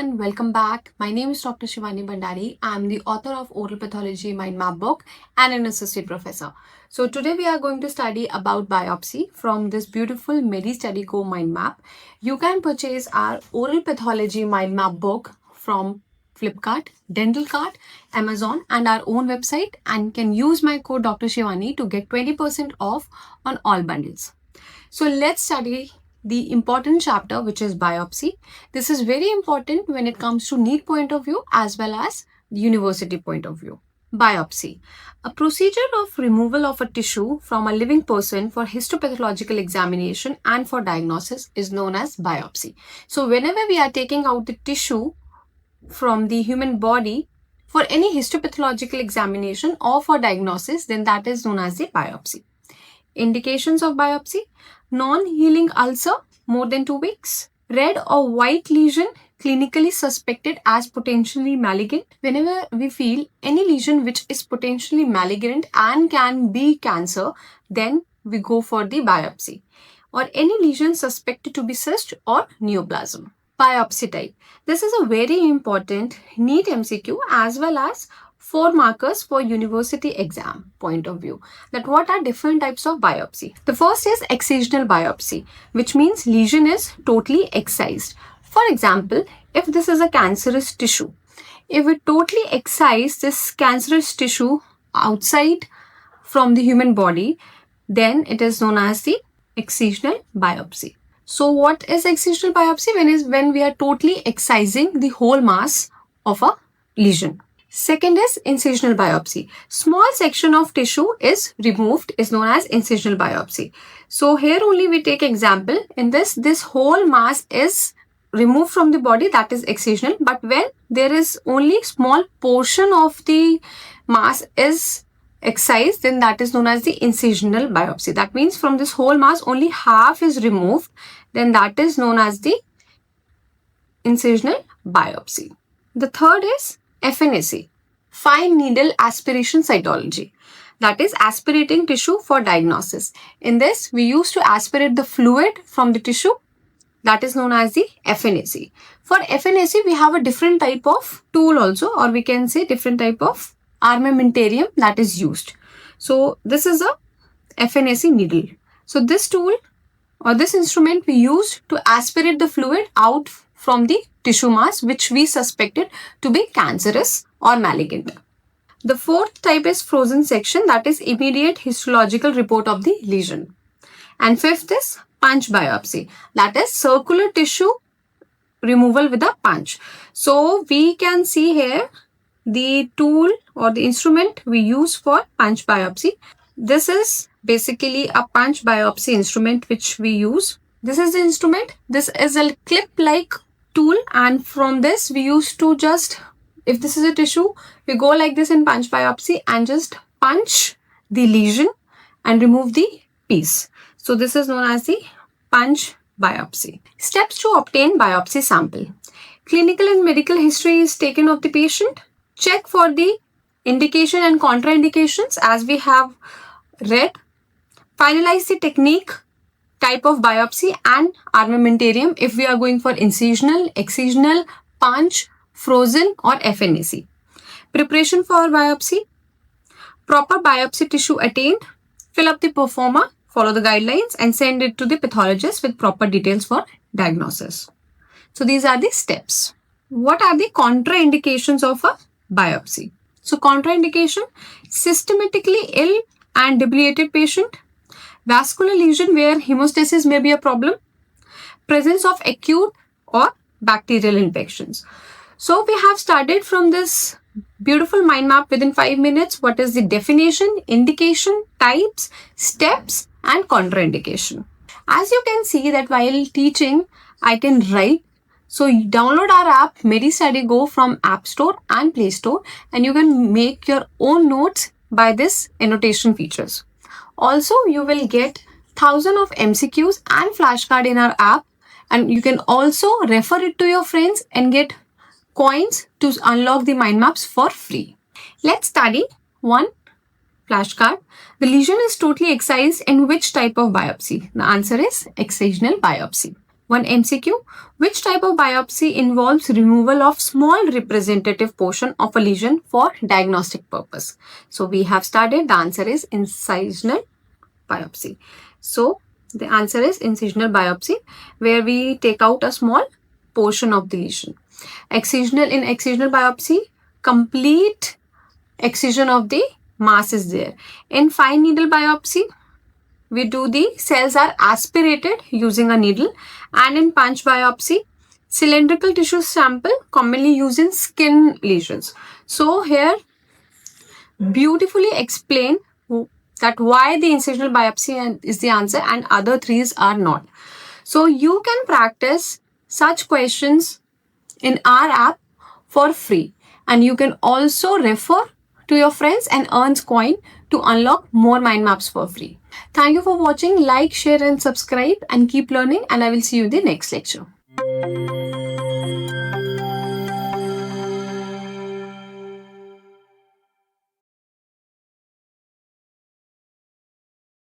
everyone, welcome back. My name is Dr. Shivani Bandari. I'm the author of Oral Pathology Mind Map book and an associate professor. So today we are going to study about biopsy from this beautiful Medi Study Go Mind Map. You can purchase our Oral Pathology Mind Map book from Flipkart, Dental Cart, Amazon and our own website, and can use my code Dr. Shivani to get 20% off on all bundles. So let's study the important chapter, which is biopsy. This is very important when it comes to NEET point of view as well as the university point of view. Biopsy, a procedure of removal of a tissue from a living person for histopathological examination and for diagnosis, is known as biopsy. So whenever we are taking out the tissue from the human body for any histopathological examination or for diagnosis, then that is known as the biopsy. Indications of biopsy: non-healing ulcer more than 2 weeks, red or white lesion clinically suspected as potentially malignant. Whenever we feel any lesion which is potentially malignant and can be cancer, then we go for the biopsy. Or any lesion suspected to be cyst or neoplasm. Biopsy type. This is a very important NEET MCQ as well as 4 markers for university exam point of view. That what are different types of biopsy? The first is excisional biopsy, which means lesion is totally excised. For example, if this is a cancerous tissue, if we totally excise this cancerous tissue outside from the human body, then it is known as the excisional biopsy. So what is excisional biopsy? When we are totally excising the whole mass of a lesion. Second is incisional biopsy. Small section of tissue is removed, is known as incisional biopsy. So here only we take example. In this whole mass is removed from the body, that is excisional. But when there is only small portion of the mass is excised, then that is known as the incisional biopsy. That means from this whole mass only half is removed, then that is known as the incisional biopsy. The third is FNAC, fine needle aspiration cytology, that is aspirating tissue for diagnosis. In this, we used to aspirate the fluid from the tissue, that is known as the FNAC. For FNAC, we have a different type of tool also, or we can say different type of armamentarium that is used. So this is a FNAC needle. So this tool or this instrument we use to aspirate the fluid out from the tissue mass which we suspected to be cancerous or malignant. The fourth type is frozen section, that is immediate histological report of the lesion. And fifth is punch biopsy, that is circular tissue removal with a punch. So we can see here the tool or the instrument we use for punch biopsy. This is basically a punch biopsy instrument which we use. This is the instrument. This is a clip-like tool, and from this we used to just, if this is a tissue, we go like this in punch biopsy and just punch the lesion and remove the piece. So this is known as the punch biopsy. Steps to obtain biopsy sample. Clinical and medical history is taken of the patient. Check for the indication and contraindications as we have read. Finalize the technique, type of biopsy and armamentarium if we are going for incisional, excisional, punch, frozen or FNAC. Preparation for biopsy. Proper biopsy tissue attained. Fill up the proforma, follow the guidelines and send it to the pathologist with proper details for diagnosis. So these are the steps. What are the contraindications of a biopsy? So contraindication: systematically ill and debilitated patient, vascular lesion where hemostasis may be a problem, presence of acute or bacterial infections. So we have started from this beautiful mind map within 5 minutes. What is the definition, indication, types, steps and contraindication. As you can see that while teaching, I can write. So you download our app Medi Study Go from App Store and Play Store, and you can make your own notes by this annotation features. Also, you will get 1000 of MCQs and flashcard in our app, and you can also refer it to your friends and get coins to unlock the mind maps for free. Let's study one flashcard. The lesion is totally excised in which type of biopsy? The answer is excisional biopsy. One MCQ, which type of biopsy involves removal of small representative portion of a lesion for diagnostic purpose? So we have started. The answer is incisional biopsy. So the answer is incisional biopsy, where we take out a small portion of the lesion. In excisional biopsy, complete excision of the mass is there. In fine needle biopsy, we do the cells are aspirated using a needle, and in punch biopsy, cylindrical tissue sample commonly used in skin lesions. So here beautifully explain that why the incisional biopsy is the answer and other threes are not. So you can practice such questions in our app for free, and you can also refer to your friends and earn coin to unlock more mind maps for free. Thank you for watching. Like, share and subscribe and keep learning, and I will see you in the next lecture.